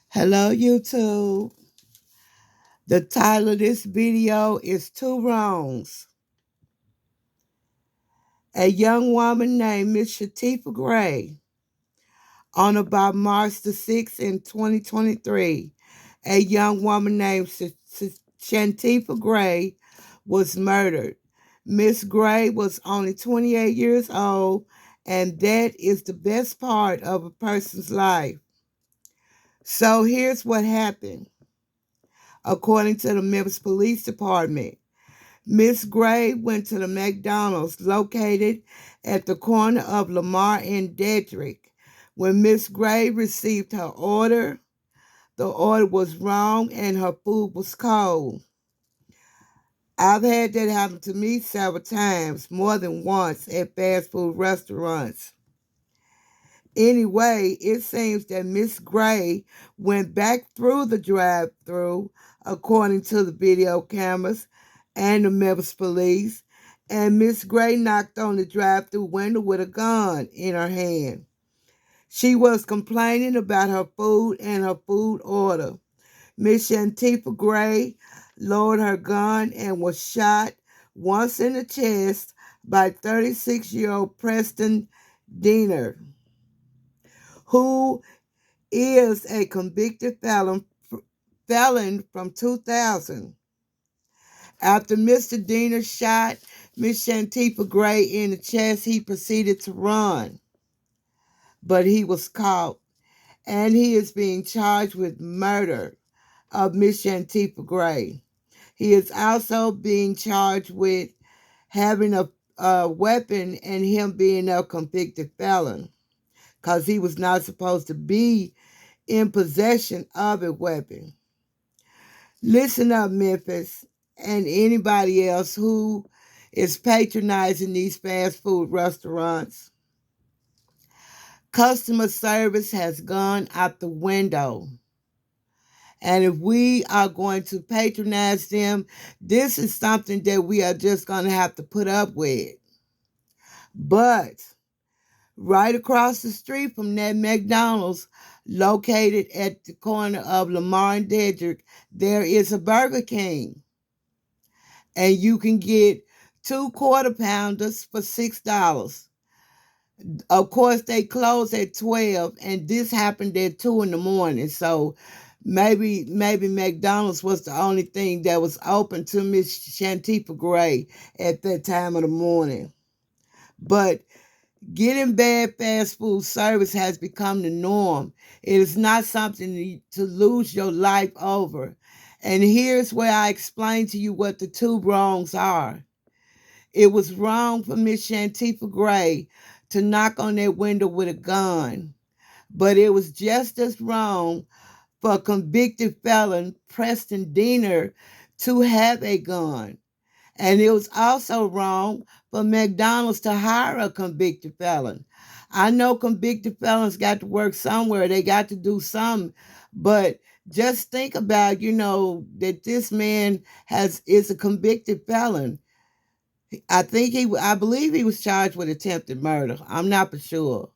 Hello, YouTube. The title of this video is Two Wrongs. A young woman named Miss Shatifa Gray, on about March the 6th in 2023, a young woman named Shantifa Gray was murdered. Miss Gray was only 28 years old, and that is the best part of a person's life. So here's what happened. According to the Memphis Police Department, Miss Gray went to the McDonald's located at the corner of Lamar and Dedrick. When Miss Gray received her order, the order was wrong and her food was cold. I've had that happen to me several times, more than once, at fast food restaurants. Anyway, it seems that Miss Gray went back through the drive-through, according to the video cameras and the Memphis police, and Miss Gray knocked on the drive-through window with a gun in her hand. She was complaining about her food and her food order. Miss Shantifa Gray lowered her gun and was shot once in the chest by 36-year-old Preston Diener, who is a convicted felon from 2000. After Mr. Diener shot Miss Shantifa Gray in the chest, he proceeded to run, but he was caught, and he is being charged with murder of Miss Shantifa Gray. He is also being charged with having a weapon and him being a convicted felon, because he was not supposed to be in possession of a weapon. Listen up, Memphis, and anybody else who is patronizing these fast food restaurants. Customer service has gone out the window. And if we are going to patronize them, this is something that we are just going to have to put up with. But right across the street from that McDonald's, located at the corner of Lamar and Dedrick, there is a Burger King. And you can get 2 quarter pounders for $6. Of course, they close at 12, and this happened at 2 in the morning. So maybe McDonald's was the only thing that was open to Miss Shantifa Gray at that time of the morning. But getting bad fast food service has become the norm. It is not something to lose your life over. And here's where I explain to you what the two wrongs are. It was wrong for Miss Shantifa Gray to knock on that window with a gun, but it was just as wrong for convicted felon Preston Diener to have a gun. And it was also wrong for McDonald's to hire a convicted felon. I know convicted felons got to work somewhere. They got to do something. But just think about, that this man is a convicted felon. I believe he was charged with attempted murder. I'm not for sure.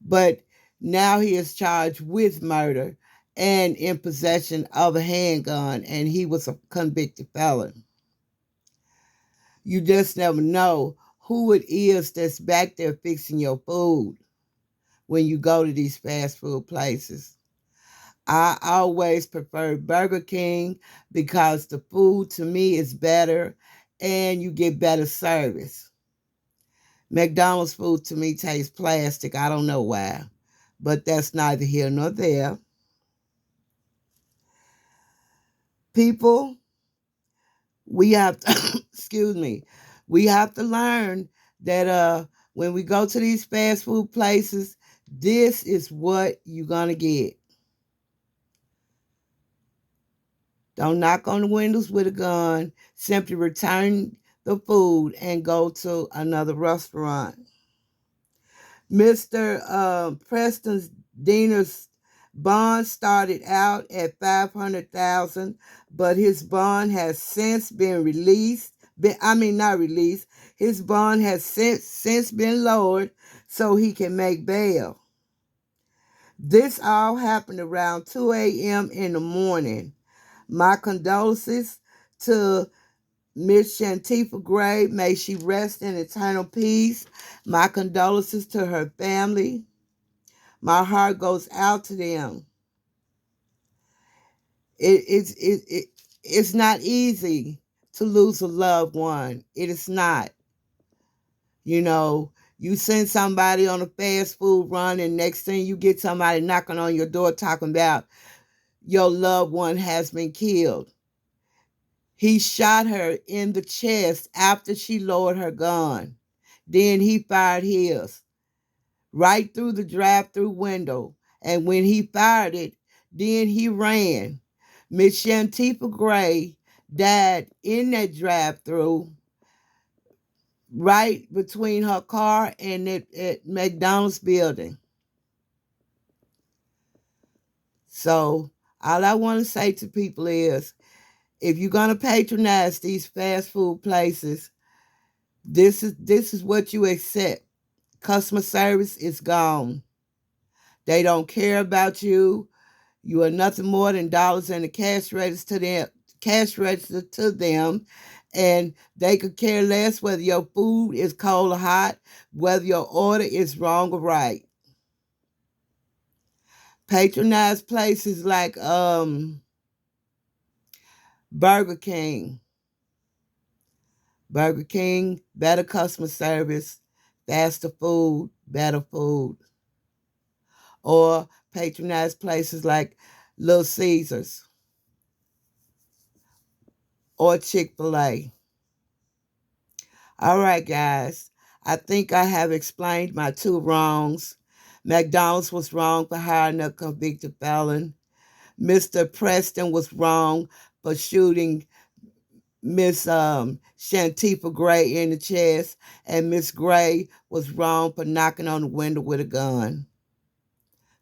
But now he is charged with murder and in possession of a handgun, and he was a convicted felon. You just never know who it is that's back there fixing your food when you go to these fast food places. I always prefer Burger King because the food to me is better and you get better service. McDonald's food to me tastes plastic. I don't know why, but that's neither here nor there. People, we have to, excuse me, we have to learn that when we go to these fast food places, this is what you're going to get. Don't knock on the windows with a gun. Simply return the food and go to another restaurant. Mr. Preston Diener's bond started out at $500,000, but his bond has since been released. Not released. His bond has since been lowered so he can make bail. This all happened around 2 a.m. in the morning. My condolences to Miss Shantifa Gray. May she rest in eternal peace. My condolences to her family. My heart goes out to them. It's not easy to lose a loved one. It is not. You know, you send somebody on a fast food run, and next thing you get somebody knocking on your door talking about your loved one has been killed. He shot her in the chest after she lowered her gun. Then he fired his right through the drive-through window. And when he fired it, then he ran. Miss Shantifa Gray died in that drive-through right between her car and that McDonald's building. So all I want to say to people is, if you're gonna patronize these fast food places, this is what you accept. Customer service is gone. They don't care about you. You are nothing more than dollars in the cash register to them, and they could care less whether your food is cold or hot, whether your order is wrong or right. Patronize places like Burger King. Burger King, better customer service, faster food, better food. Or patronize places like Little Caesars or Chick-fil-A. All right, guys. I think I have explained my two wrongs. McDonald's was wrong for hiring a convicted felon. Mr. Preston was wrong for shooting Miss Shantifa Gray in the chest, and Miss Gray was wrong for knocking on the window with a gun.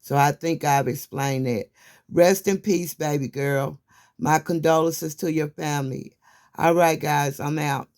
So I think I've explained that. Rest in peace, baby girl. My condolences to your family. All right, guys, I'm out.